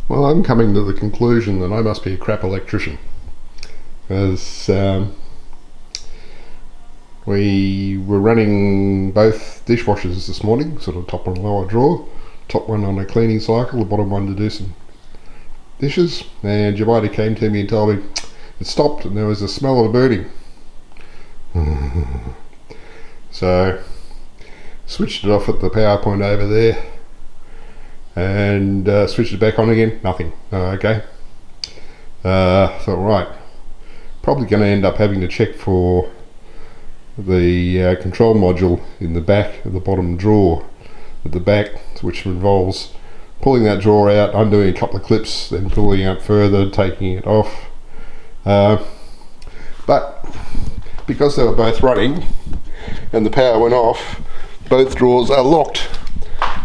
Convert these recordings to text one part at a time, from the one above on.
Well, I'm coming to the conclusion that I must be a crap electrician, as we were running both dishwashers this morning, sort of top and lower drawer, top one on a cleaning cycle, the bottom one to do some dishes, and Jemima came to me and told me it stopped and there was a smell of burning. So switched it off at the power point over there and switched it back on again, nothing. Okay. Thought, right, probably going to end up having to check for the control module in the back of the bottom drawer at the back, which involves pulling that drawer out, undoing a couple of clips, then pulling out further, taking it off. But because they were both running and the power went off, both drawers are locked,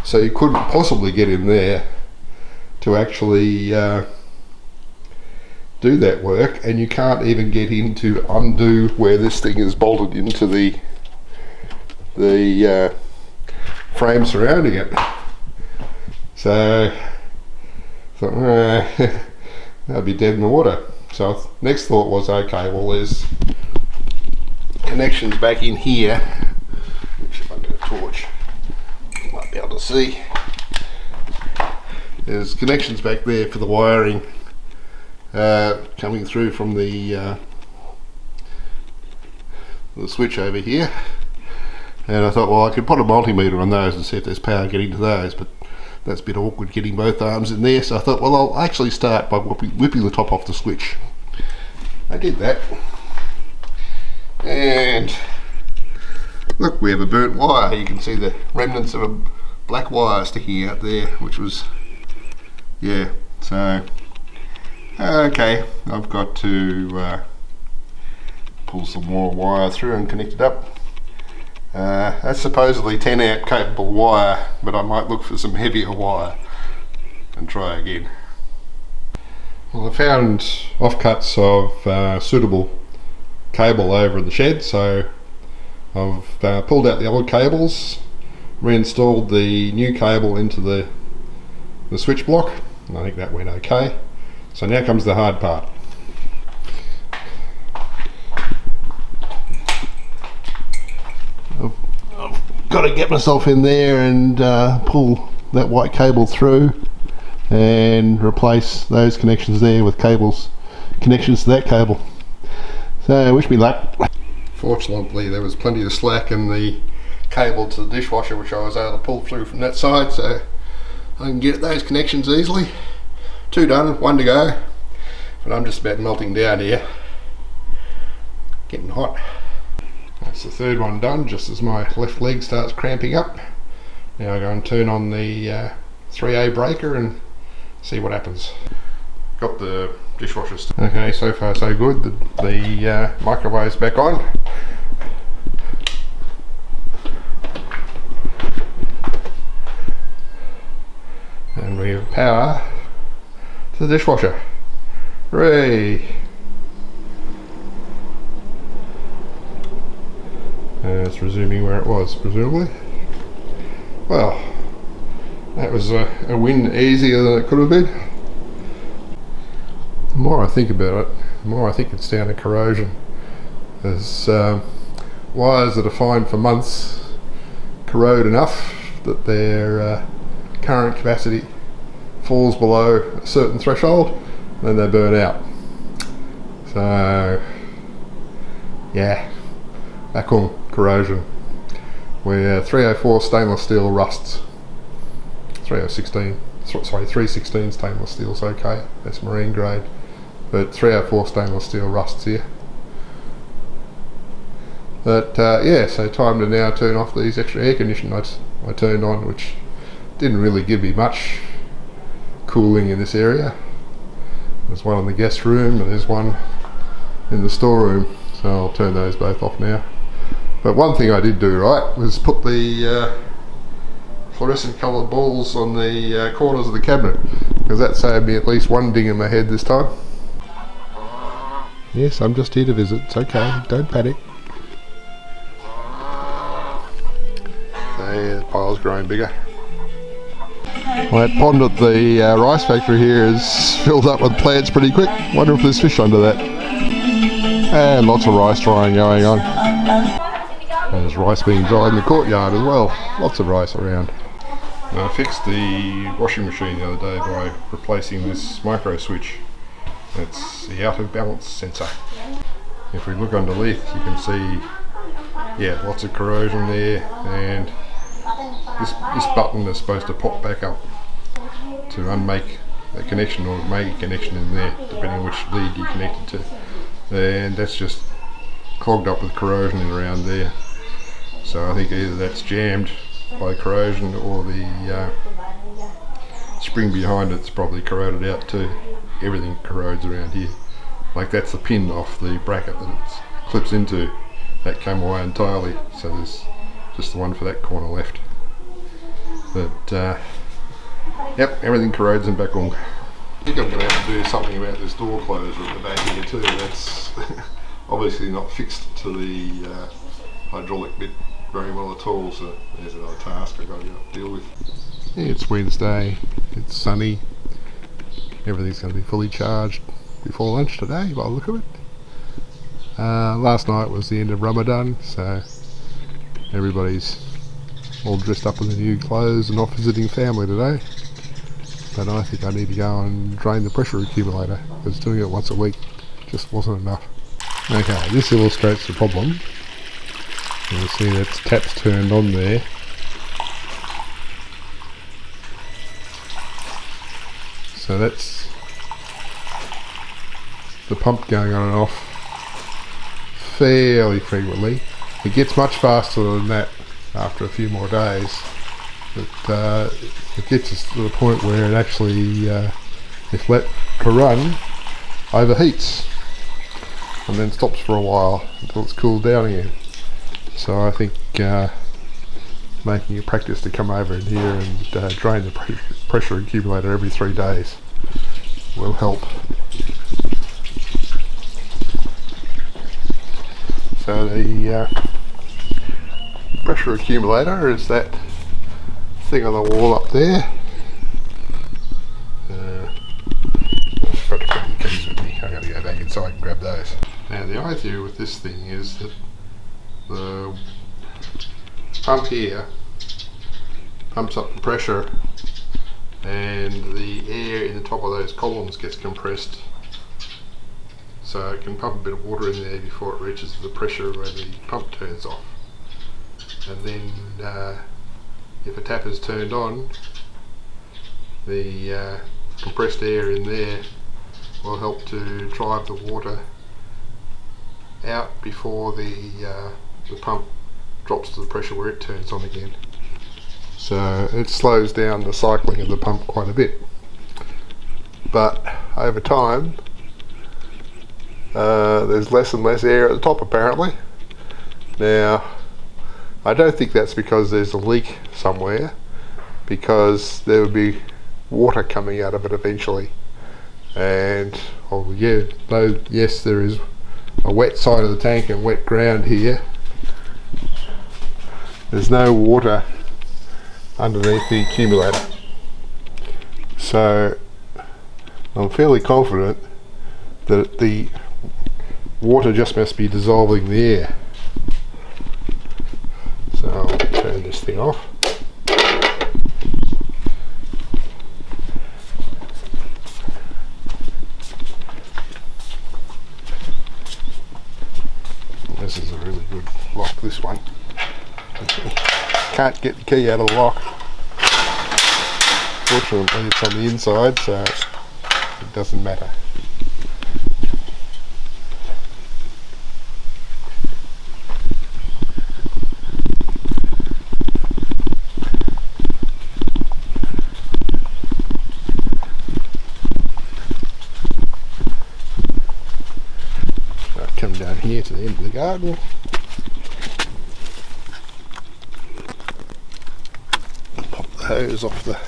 so you couldn't possibly get in there to actually do that work, and you can't even get in to undo where this thing is bolted into the frame surrounding it. So I thought, that'd be dead in the water. So next thought was, okay, well, there's connections back in here, which if I get a torch you might be able to see. There's connections back there for the wiring coming through from the switch over here, and I thought, well, I could put a multimeter on those and see if there's power getting to those, but that's a bit awkward getting both arms in there. So I thought, well, I'll actually start by whipping the top off the switch. I did that, and look, we have a burnt wire. You can see the remnants of a black wire sticking out there, which was, yeah, so okay, I've got to pull some more wire through and connect it up. That's supposedly 10 amp capable wire, but I might look for some heavier wire and try again. Well, I found offcuts of suitable cable over in the shed, so I've pulled out the old cables, reinstalled the new cable into the switch block, and I think that went okay. So now comes the hard part. I've got to get myself in there and pull that white cable through and replace those connections there with connections to that cable. So wish me luck. Fortunately, there was plenty of slack in the cable to the dishwasher, which I was able to pull through from that side, so I can get those connections easily. 2 done, 1 to go, but I'm just about melting down here, getting hot. That's the 3rd one done, just as my left leg starts cramping up. Now I go and turn on the 3A breaker and see what happens. Got the dishwasher. Okay, so far so good. The microwave's back on. And we have power to the dishwasher. Hooray! It's resuming where it was, presumably. Well, that was a win easier than it could have been. The more I think about it, the more I think it's down to corrosion. There's wires that are fine for months corrode enough that their current capacity falls below a certain threshold, then they burn out. So yeah, back on corrosion, where 304 stainless steel rusts. 316 stainless steel's okay, that's marine grade, but 304 stainless steel rusts here. But yeah, so time to now turn off these extra air conditioners I turned on, which didn't really give me much cooling in this area. There's one in the guest room and there's one in the storeroom, so I'll turn those both off now. But one thing I did do right was put the fluorescent coloured balls on the corners of the cabinet, because that saved me at least 1 ding in my head this time. Yes, I'm just here to visit, it's okay, don't panic. So yeah, the pile's growing bigger. Well, that pond at the rice factory here is filled up with plants pretty quick. Wonder if there's fish under that. And lots of rice drying going on. And there's rice being dried in the courtyard as well. Lots of rice around. Now, I fixed the washing machine the other day by replacing this micro switch. It's the out of balance sensor. If we look underneath, you can see, yeah, lots of corrosion there, and this button is supposed to pop back up to unmake a connection or make a connection in there, depending on which lead you connect it to. And that's just clogged up with corrosion around there. So I think either that's jammed by corrosion or the spring behind it's probably corroded out too. Everything corrodes around here. Like that's the pin off the bracket that it clips into. That came away entirely, so there's just the one for that corner left. But yep, everything corrodes in back on. I think I'm going to have to do something about this door closer at the back here too. That's obviously not fixed to the hydraulic bit very well at all, so there's another task I've got to deal with. Yeah, it's Wednesday, it's sunny, everything's going to be fully charged before lunch today by the look of it. Last night was the end of Ramadan, so everybody's all dressed up in the new clothes and off visiting family today. But I think I need to go and drain the pressure accumulator, because doing it once a week just wasn't enough. Okay, this illustrates the problem. You'll see that tap's turned on there. So that's the pump going on and off fairly frequently. It gets much faster than that after a few more days, but it gets us to the point where it actually, if let to run, overheats and then stops for a while until it's cooled down again. So I think making a practice to come over in here and drain the pressure accumulator every 3 days will help. So the pressure accumulator is that thing on the wall up there. I've got to grab the keys with me. I've got to go back inside and grab those. Now the idea with this thing is that the pump here pumps up the pressure and the air in the top of those columns gets compressed, so it can pump a bit of water in there before it reaches the pressure where the pump turns off. And then if a tap is turned on, the compressed air in there will help to drive the water out before the pump drops to the pressure where it turns on again. So it slows down the cycling of the pump quite a bit. But over time, there's less and less air at the top apparently. Now, I don't think that's because there's a leak somewhere, because there would be water coming out of it eventually. And oh yeah, though yes, there is a wet side of the tank and wet ground here, there's no water underneath the accumulator. So I'm fairly confident that the water just must be dissolving the air. So I'll turn this thing off. This is a really good lock, this one. Can't get the key out of the lock. Fortunately it's on the inside, so it doesn't matter. So I've come down here to the end of the garden. Hose off the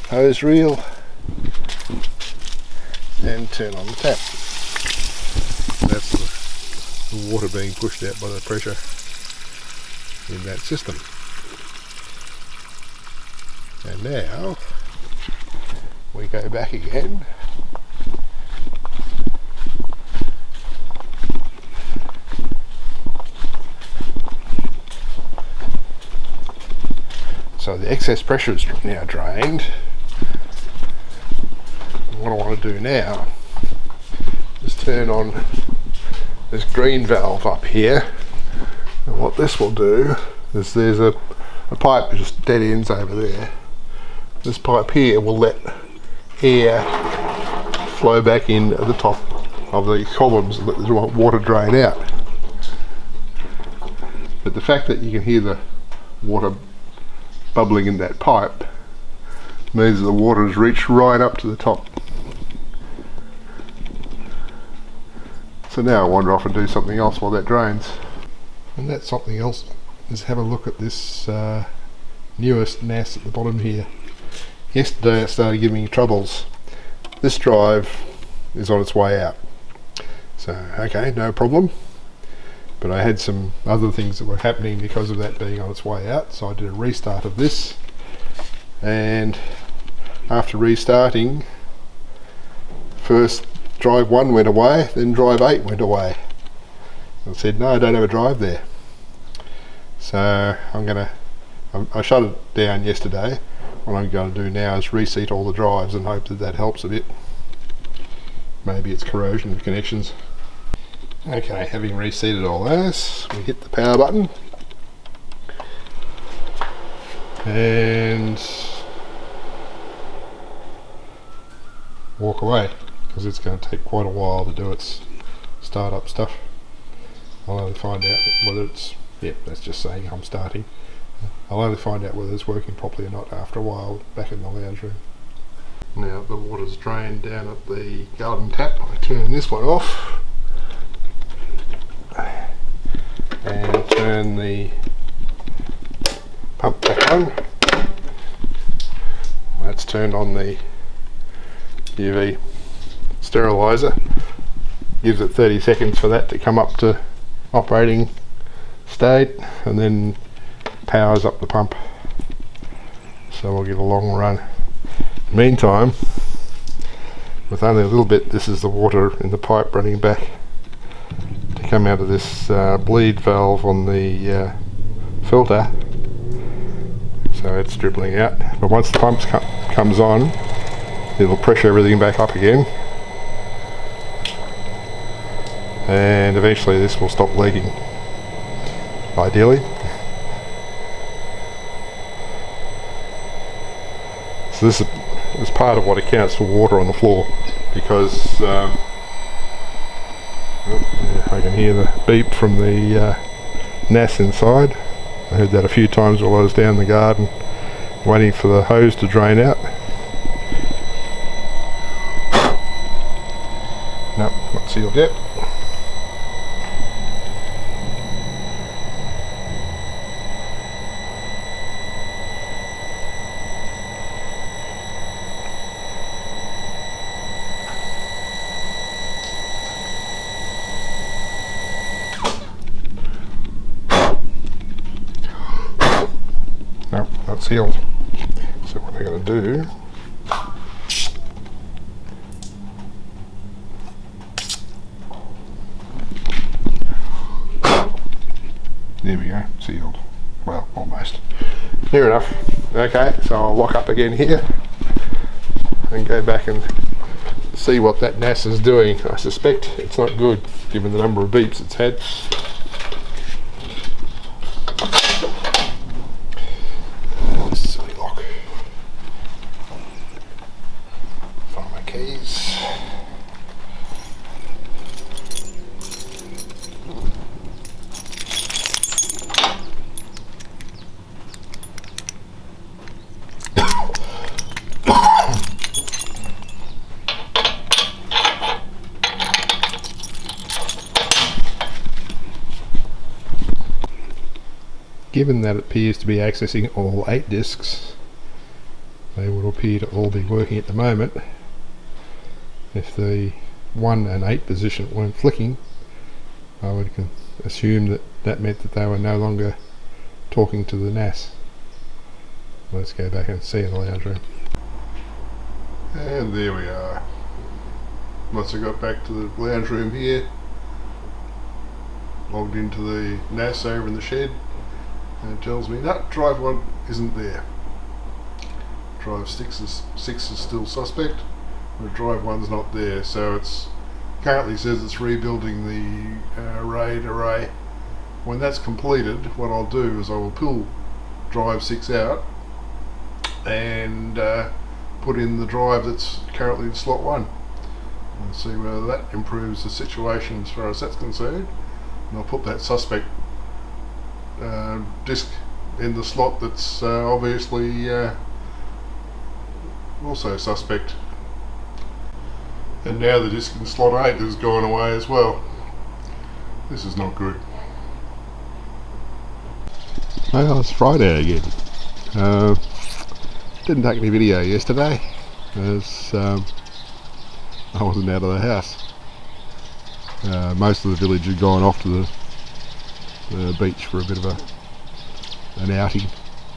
hose reel and turn on the tap. That's the water being pushed out by the pressure in that system. And now go back again. So the excess pressure is now drained. What I want to do now is turn on this green valve up here, and what this will do is there's a pipe just dead ends over there. This pipe here will let air flow back in at the top of the columns and let the water drain out. But the fact that you can hear the water bubbling in that pipe means that the water has reached right up to the top. So now I wander off and do something else while that drains. And that something else is have a look at this newest NAS at the bottom here. Yesterday it started giving me troubles. This drive is on its way out. So okay, no problem. But I had some other things that were happening because of that being on its way out, so I did a restart of this, and after restarting, first drive 1 went away, then drive 8 went away. I said, no, I don't have a drive there. So I shut it down yesterday. What I'm going to do now is reseat all the drives and hope that that helps a bit. Maybe it's corrosion of connections. Okay, having reseated all those, we hit the power button and walk away, because it's going to take quite a while to do its startup stuff. I'll only find out whether it's, yeah, that's just saying I'm starting. I'll only find out whether it's working properly or not after a while back in the lounge room. Now the water's drained down at the garden tap. I turn this one off and turn the pump back on. That's turned on the UV sterilizer. Gives it 30 seconds for that to come up to operating state, and then powers up the pump. So we'll get a long run. Meantime, with only a little bit, this is the water in the pipe running back to come out of this bleed valve on the filter. So it's dribbling out. But once the pump comes on, it'll pressure everything back up again. And eventually this will stop leaking, ideally. So this is part of what accounts for water on the floor, because I can hear the beep from the NAS inside. I heard that a few times while I was down the garden waiting for the hose to drain out. Nope, not sealed yet. Nope, not sealed. So what I'm going to do, there we go, sealed. Well, almost. Near enough. Okay, so I'll lock up again here and go back and see what that NAS is doing. I suspect it's not good, given the number of beeps it's had. Silly lock. Find my keys. Given that it appears to be accessing all 8 disks, they would appear to all be working at the moment. If the 1 and 8 position weren't flicking, I would assume that that meant that they were no longer talking to the NAS. Let's go back and see in the lounge room. And there we are. Once I got back to the lounge room here, logged into the NAS over in the shed, and it tells me that drive 1 isn't there. Drive 6 is still suspect, but drive 1's not there, so it's currently says it's rebuilding the RAID array. When that's completed, what I'll do is I will pull drive 6 out and put in the drive that's currently in slot 1 and see whether that improves the situation as far as that's concerned. And I'll put that suspect disk in the slot that's obviously also suspect. And now the disk in slot 8 has gone away as well. This is not good. Well, it's Friday again. Didn't take any video yesterday as I wasn't out of the house. Most of the village had gone off to the beach for a bit of an outing,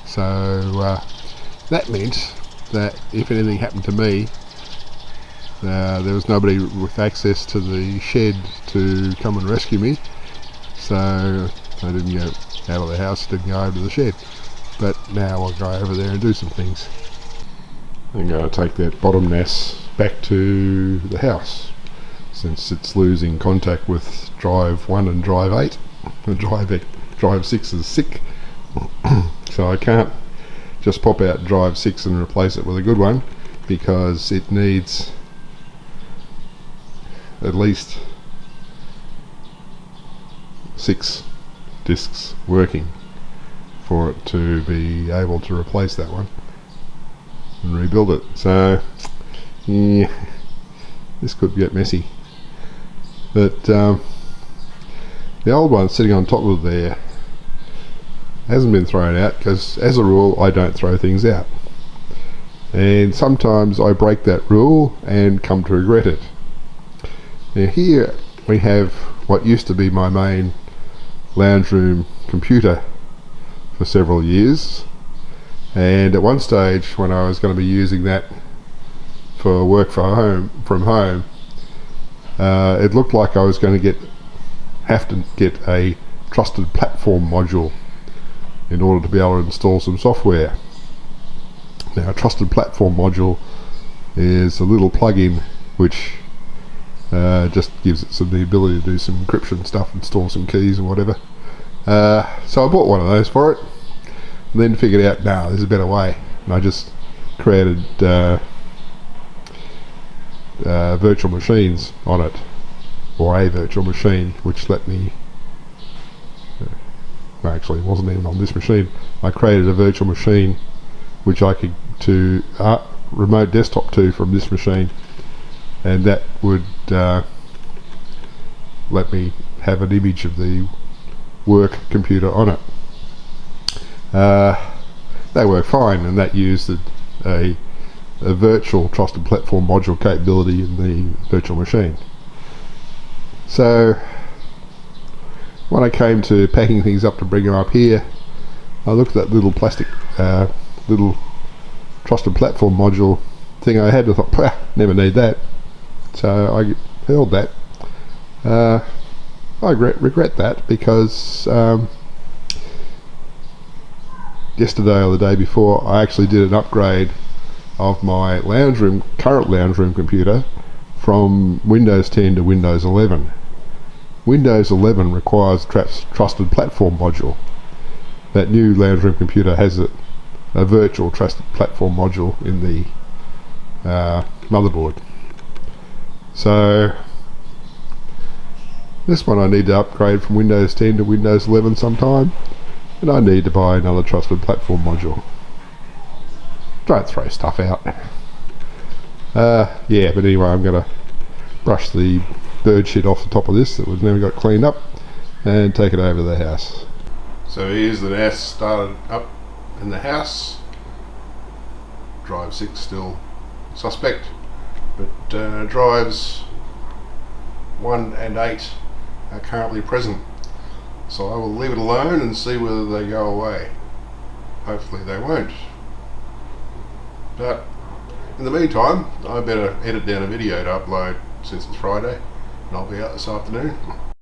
so that meant that if anything happened to me, there was nobody with access to the shed to come and rescue me, so I didn't go out of the house, didn't go over to the shed. But now I'll go over there and do some things. I'm going to take that bottom NAS back to the house since it's losing contact with drive 1 and drive 8. Drive 6 is sick, so I can't just pop out drive 6 and replace it with a good one, because it needs at least 6 disks working for it to be able to replace that one and rebuild it. So yeah, this could get messy, but the old one sitting on top of there hasn't been thrown out, because as a rule I don't throw things out, and sometimes I break that rule and come to regret it. Now here we have what used to be my main lounge room computer for several years, and at one stage when I was going to be using that for work from home, it looked like I was going to have to get a trusted platform module in order to be able to install some software. Now, a trusted platform module is a little plug-in which just gives it the ability to do some encryption stuff, install some keys or whatever. So I bought one of those for it, and then figured out, no, there's a better way, and I just created virtual machines on it, or a virtual machine, which let me well, actually it wasn't even on this machine. I created a virtual machine which I could remote desktop to from this machine, and that would let me have an image of the work computer on it. They work fine, and that used a virtual trusted platform module capability in the virtual machine. So when I came to packing things up to bring them up here, I looked at that little plastic little trusted platform module thing I had, and I thought, never need that. So I held that. I regret that, because yesterday or the day before I actually did an upgrade of my current lounge room computer from Windows 10 to Windows 11. Windows 11 requires trusted platform module. That new lounge room computer has a virtual trusted platform module in the motherboard. So this one I need to upgrade from Windows 10 to Windows 11 sometime, and I need to buy another trusted platform module. Don't throw stuff out. Yeah, but anyway, I'm going to brush the bird shit off the top of this that was never got cleaned up and take it over to the house. So here's the NAS started up in the house. Drive 6 still suspect, but drives 1 and 8 are currently present. So I will leave it alone and see whether they go away. Hopefully they won't. But in the meantime, I better edit down a video to upload since it's Friday, and I'll be out this afternoon.